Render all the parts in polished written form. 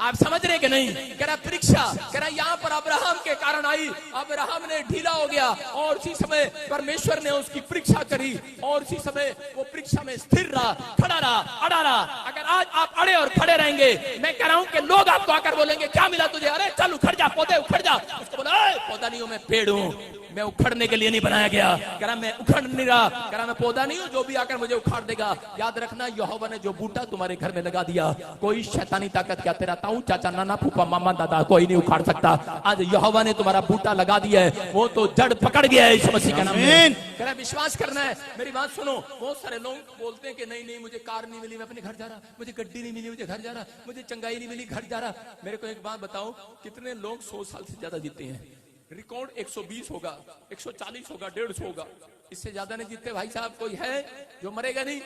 आप समझ रहे कि नहीं? कह रहा परीक्षा, कह रहा यहाँ पर अब्राहम के कारण आई, अब्राहम ने ढीला हो गया और उसी समय परमेश्वर ने उसकी परीक्षा करी और उसी समय वो परीक्षा में स्थिर रहा, खड़ा रहा, अड़ा रहा। अगर आज आप अड़े और खड़े रहेंगे, मैं कह रहा हूं कि लोग आपको आकर बोलेंगे क्या मिला तुझे? अरे चल उखड़ जा, पौधे उखड़ जा। उसको बोला पौधा नहीं हूं, मैं पेड़ हूं, मैं उखड़ने के लिए नहीं बनाया गया। कह रहा मैं उखड़ नहीं रहा, कह रहा मैं पौधा नहीं हूं जो भी आकर मुझे उखाड़ देगा। याद रखना, यहोवा ने जो बूटा तुम्हारे घर में लगा दिया, कोई शैतानी ताकत क्या तेरा ताऊ चाचा नाना फूफा मामा दादा कोई नहीं उखाड़ सकता। आज यहोवा ने तुम्हारा बूटा लगा दिया है, वो तो जड़ पकड़ गया है इस मसीह के नाम में। कह रहा विश्वास करना है। मेरी बात सुनो, बहुत सारे लोग बोलते हैं कि नहीं नहीं मुझे कार नहीं मिली मैं अपने घर जा रहा, मुझे गड्डी नहीं मिली मुझे घर जा रहा, मुझे चंगाई नहीं मिली घर जा रहा। मेरे को एक बात बताओ, कितने लोग 100 साल से ज्यादा जीते हैं? रिकॉर्ड 120 होगा, 140 होगा, 150 होगा, इससे ज्यादा नहीं जीते भाई साहब। कोई है जो मरेगा नहीं?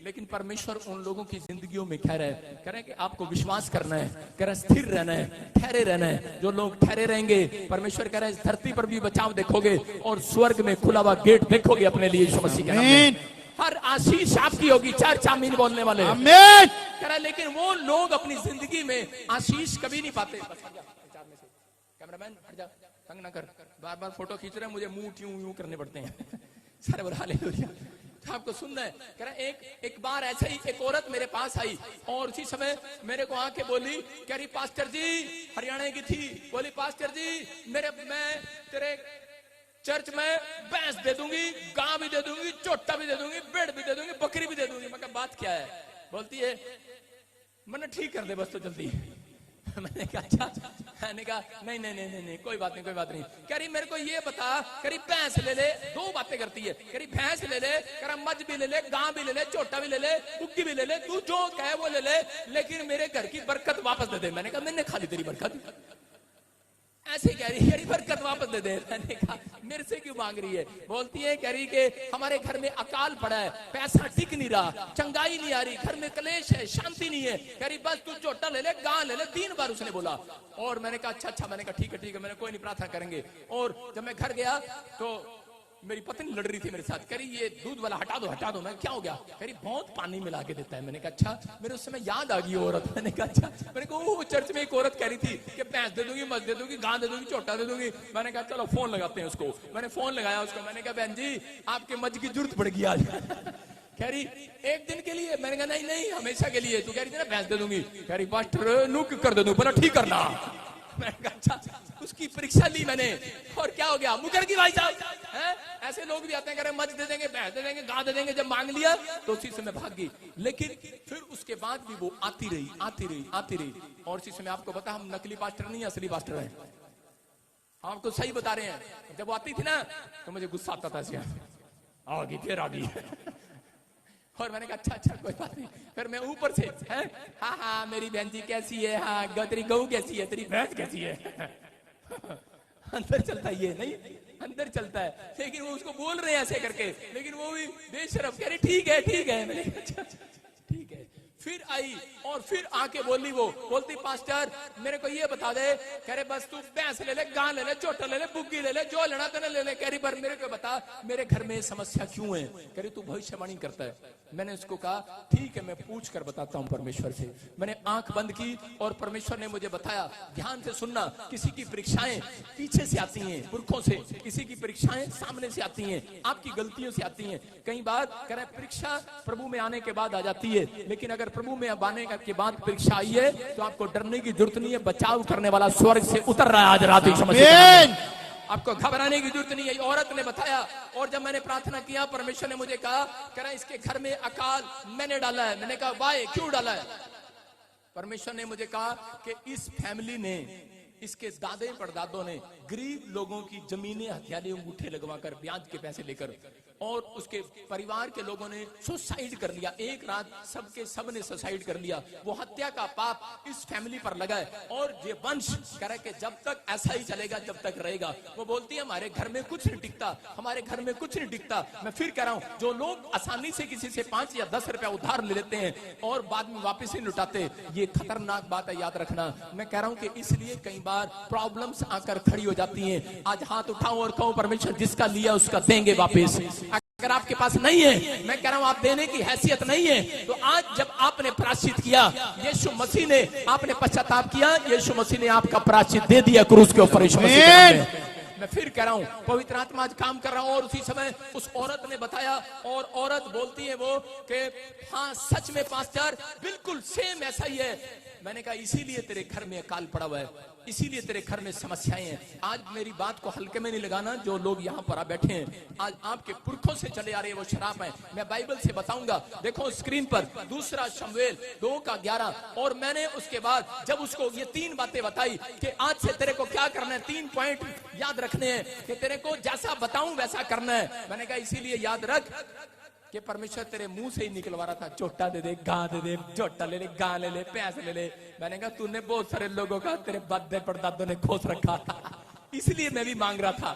लेकिन परमेश्वर उन लोगों की जिंदगियों में कह रहे हैं, कह रहे हैं कि आपको विश्वास करना है, कह रहे स्थिर रहना है, ठहरे रहना है। जो लोग ठहरे रहेंगे, परमेश्वर कह रहे हैं धरती पर भी बचाव देखोगे और स्वर्ग में खुला हुआ गेट देखोगे अपने लिए यीशु मसीह के नाम में। हर आशीष आपकी होगी, 4 आमीन बोलने वाले। आमीन। कह रहा लेकिन वो लोग अपनी जिंदगी में आशीष कभी नहीं पाते। कैमरामैन हट जा, तंग ना कर, बार बार फोटो खींच रहे हैं, मुझे मुंह यूं यूं करने पड़ते हैं। सारे बोला हालेलुया। आपको सुनना है। कह रहा एक बार ऐसे ही एक औरत मेरे पास आई और उसी समय मेरे को आके बोली, कह रही पास्टर जी, हरियाणा की थी, बोली पास्टर जी मैं तेरे चर्च में भैंस दे दूंगी, गां भी दे दूंगी, चोटा भी दे दूंगी, बेड़ भी दे दूंगी, बकरी भी दे दूंगी। मैं कहा बात क्या है? बोलती है मैंने ठीक कर दे बस तो जल्दी। मैंने कहा अच्छा। मैंने कहा नहीं नहीं नहीं नहीं कोई बात नहीं कोई बात नहीं। कह रही मेरे को ये बता, कह रही भैंस ले ले, 2 बातें करती है। कह रही भैंस ले ले, कह रहा मझ भी ले ले, गां भी ले ले, चोटा भी ले ले, बुग्गी भी ले ले, तू जो कहे वो ले ले, लेकिन मेरे घर की बरकत वापस दे दे। मैंने कहा मैंने खा ली तेरी बरकत। ऐसे कह रही है बरकत वापस दे दे। मैंने कहा मेरे से क्यों मांग रही है? बोलती है कह रही कि हमारे घर में अकाल पड़ा है, पैसा टिक नहीं रहा, चंगाई नहीं आ रही, घर में कलेश है, शांति नहीं है। कह रही बस तू चोटा ले ले, गां ले ले, 3 बार उसने बोला। और मैंने कहा अच्छा। मैंने कहा ठीक है, मैंने कोई नहीं, प्रार्थना करेंगे। और जब मैं घर गया तो मेरी पत्नी लड़ रही थी मेरे साथ, कह रही ये दूध वाला हटा दो। मैं क्या हो गया? कह रही बहुत पानी मिला के देता है। मैंने कहा अच्छा। मेरे उस समय याद आ गई औरत। मैंने कहा अच्छा। मैंने कहा वो चर्च में एक औरत कह रही थी कि भैंस दे दूंगी, मझ दे दूंगी, गां दे दूंगी, चोटा दे दूंगी। मैंने कहा चलो फोन लगाते हैं उसको। मैंने फोन लगाया उसको, मैंने कहा बहन जी आपके मझ की जरूरत पड़ गई आज। कह रही 1 दिन के लिए? मैंने कहा नहीं हमेशा के लिए। तू कह रही थी ना भैंस दे दूंगी। कह रही पास्टर नु कर दे दूं, बोला ठीक करना। मैंने कहा अच्छा। उसकी परीक्षा ली मैंने और क्या हो गया? मुकर की भाई साहब हैं? ऐसे लोग भी आते हैं, कह रहे मझ दे देंगे, भैंस दे देंगे, गां दे देंगे। जब मांग लिया तो उसी समय भाग गई। लेकिन फिर उसके बाद भी वो आती रही। और इसी समय आपको पता हम नकली पास्टर नहीं असली पास्टर हैं, हम आपको सही बता रहे हैं। जब वो आती थी ना तो मुझे गुस्सा आता था, आ गई। और मैंने कहा अच्छा कोई बात नहीं। फिर मैं ऊपर से हाँ मेरी बहन जी कैसी है, हाँ तेरी गऊ कैसी है, तेरी भैंस कैसी है। अंदर चलता है ये नहीं, अंदर चलता है। लेकिन वो उसको बोल रहे हैं ऐसे करके, लेकिन वो भी बेशरम कह रही ठीक है। मैंने अच्छा ठीक है। फिर आई और फिर आके बोलती पास्टर मेरे को ये बता दे, कह रहे बस तू भैंस ले ले, गां ले ले, चोटा ले ले, बुग्गी ले ले, जो लेना तेने ले ले। कह रही पर मेरे को बता मेरे घर में समस्या क्यों है? कह रही तू भविष्यवाणी करता है। मैंने उसको कहा ठीक है मैं पूछ कर बताता हूं परमेश्वर से। मैंने आंख बंद की और परमेश्वर ने मुझे बताया, ध्यान से सुनना, किसी की परीक्षाएं पीछे से आती हैं, पुरखों से, किसी की परीक्षाएं सामने से आती हैं, आपकी गलतियों से आती हैं। कई बार कह रहे परीक्षा प्रभु में आने के बाद आ जाती है, लेकिन अगर प्रभु में अब आने के बाद परीक्षा आई है तो आपको डरने की जरूरत नहीं है। बचाव करने वाला स्वर्ग से उतर रहा है आज रात। आपको घबराने की जरूरत नहीं है। औरत ने बताया और जब मैंने प्रार्थना किया परमेश्वर ने मुझे कहा कह रहा इसके घर में अकाल मैंने डाला है। मैंने कहा वाह क्यों डाला है? परमेश्वर ने मुझे कहा कि इस फैमिली ने, इसके दादे परदादों ने गरीब लोगों की जमीनें हथियारे अंगूठे लगवाकर ब्याज के पैसे लेकर, और उसके परिवार के लोगों ने सुसाइड कर लिया। एक रात सब ने सुसाइड कर लिया। वो हत्या का पाप इस फैमिली पर लगा है और ये वंश कह रहा है कि जब तक ऐसा ही चलेगा जब तक रहेगा। वो बोलती है हमारे घर में कुछ नहीं टिकता, हमारे घर में कुछ नहीं टिकता। मैं फिर कह रहा हूं जो लोग आसानी से किसी से 5 या 10 रुपया उधार ले लेते हैं और बाद में वापस ही लुटाते, ये खतरनाक बात है, याद रखना। मैं कह रहा हूं कि इसलिए कई बार प्रॉब्लम्स आकर खड़ी हो जाती हैं। आज हाथ उठाओ और कहो परमेश्वर जिसका लिया उसका देंगे वापस। अगर आपके पास नहीं है, मैं कह रहा हूं आप देने की हैसियत नहीं है, तो आज जब आपने प्रायश्चित किया, यीशु मसीह ने, आपने पश्चाताप किया, यीशु मसीह ने आपका प्रायश्चित दे दिया क्रूस के ऊपर। यीशु मसीह के नाम में मैं फिर कह रहा हूं, पवित्र आत्मा आज काम कर रहा हूं। और उसी समय उस औरत ने बताया, और औरत बोलती है वो कि हाँ सच में पास्टर बिल्कुल सेम ऐसा ही है। मैंने कहा इसीलिए तेरे घर में अकाल पड़ा हुआ है, इसीलिए तेरे घर में समस्याएं हैं। आज मेरी बात को हल्के में नहीं लगाना, जो लोग यहाँ पर बैठे हैं आज आपके पुरखों से चले आ रहे हैं वो शराब है। मैं बाइबल से बताऊंगा, देखो स्क्रीन पर 2 शमूएल 2:11। और मैंने उसके बाद जब उसको ये 3 बातें बताई कि आज से तेरे को क्या करना है, 3 पॉइंट याद रखने हैं कि तेरे को जैसा बताऊं वैसा करना है। मैंने कहा इसीलिए याद रख कि परमेश्वर तेरे मुंह से ही निकलवा रहा था, चोटा दे दे, गा दे दे, चोटा ले ले, गा ले ले, पैसे ले ले। मैंने कहा तूने बहुत सारे लोगों का तेरे बद्दे परदादों ने खोस रखा था, इसलिए मैं भी मांग रहा था।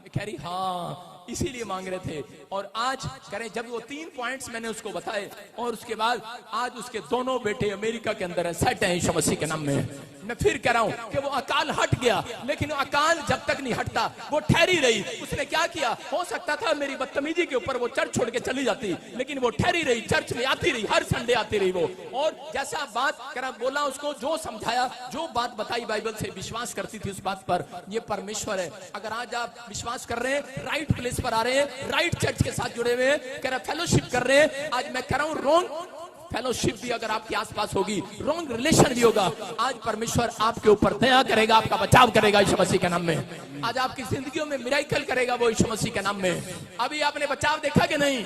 कह रही हाँ इसीलिए मांग रहे थे। और आज करें जब वो 3 पॉइंट्स मैंने उसको बताए, और उसके बाद आज उसके दोनों बेटे अमेरिका के अंदर है, सेट है यीशु मसीह के नाम में। मैं फिर कह रहा हूं कि वो अकाल हट गया, लेकिन अकाल जब तक नहीं हटता वो ठहरी रही। उसने क्या किया, हो सकता था मेरी बदतमीजी के ऊपर वो चर्च छोड़ के चली जाती, लेकिन वो ठहरी रही, चर्च में आती रही, हर संडे आती रही वो। और जैसा बात करा बोला उसको, जो समझाया, जो बात बताई बाइबल से, विश्वास करती थी उस बात पर। ये परमेश्वर है। अगर आज आप विश्वास कर रहे हैं, राइट प्लेस पर आ रहे हैं, राइट चर्च के साथ जुड़े हुए हैं, कह रहा फेलोशिप कर रहे हैं, आज मैं कह रहा हूं रॉन्ग फेलोशिप भी अगर आपके आसपास होगी, रॉन्ग रिलेशन भी होगा, आज परमेश्वर आपके ऊपर दया करेगा, आपका बचाव करेगा यीशु मसीह के नाम में। आज आपकी जिंदगियों में मिराकल करेगा वो यीशु मसीह के नाम में। अभी आपने बचाव देखा कि नहीं,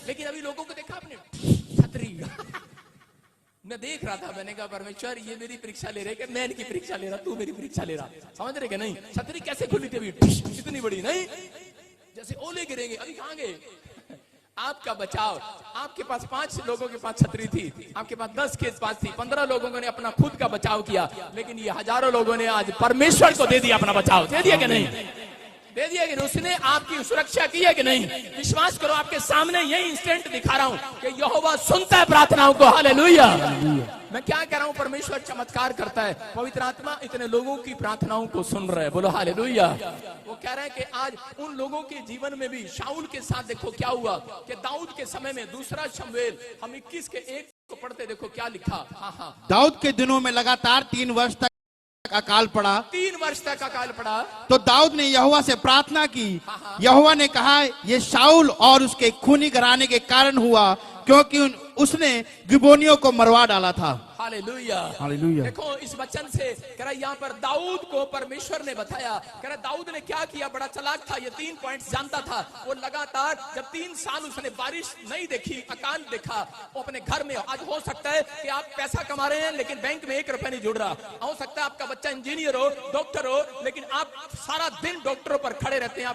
लेकिन अभी लोगों को देखा आपने छतरी मैं देख रहा था, मैंने कहा परमेश्वर ये मेरी परीक्षा ले रहे कि मैं इनकी परीक्षा ले रहा, तू मेरी परीक्षा ले रहा, समझ रहे कि नहीं। छतरी कैसे खुली थी अभी, इतनी बड़ी नहीं, जैसे ओले गिरेंगे। अभी कहां गए आपका बचाव। आपके पास 5 लोगों के पास छतरी थी, आपके पास 10 के पास थी, 15 लोगों ने अपना खुद का बचाव किया, लेकिन ये हजारों लोगों ने आज परमेश्वर को दे दिया अपना बचाव। दे दिया कि नहीं, दे दिया कि नहीं, उसने आपकी सुरक्षा की है कि नहीं। विश्वास करो, आपके सामने यही इंस्टेंट दिखा रहा हूं कि यहोवा सुनता है प्रार्थनाओं को। हालेलुया। मैं क्या कह रहा हूं, परमेश्वर चमत्कार करता है। पवित्र आत्मा इतने लोगों की प्रार्थनाओं को सुन रहे हैं, बोलो हालेलुया। वो कह रहे हैं कि आज उन लोगों के जीवन में भी, शाऊल के साथ देखो क्या हुआ कि दाऊद के समय में 2 शमूएल हम 21 के 1 को पढ़ते, देखो क्या लिखा। हाँ, दाऊद के दिनों में लगातार 3 वर्ष तक अकाल पड़ा। 3 वर्ष तक अकाल पड़ा। तो दाऊद ने यहोवा से प्रार्थना की। यहोवा ने कहा ये शाऊल और उसके खूनी घराने के कारण हुआ, क्योंकि उसने गिबोनियों को मरवा डाला था। Hallelujah, hallelujah. देखो इस वचन से कह रहा यहाँ पर दाऊद को परमेश्वर ने बताया। कह रहा दाऊद ने क्या किया, बड़ा चालाक था, ये 3 पॉइंट्स जानता था। वो लगातार जब 3 साल उसने बारिश नहीं देखी, अकाल देखा, वो अपने घर में। आज हो सकता है कि आप पैसा कमा रहे हैं लेकिन बैंक में 1 रुपया नहीं जुड़ रहा। हो सकता है आपका बच्चा इंजीनियर हो, डॉक्टर हो, लेकिन आप सारा दिन डॉक्टरों पर खड़े रहते हैं।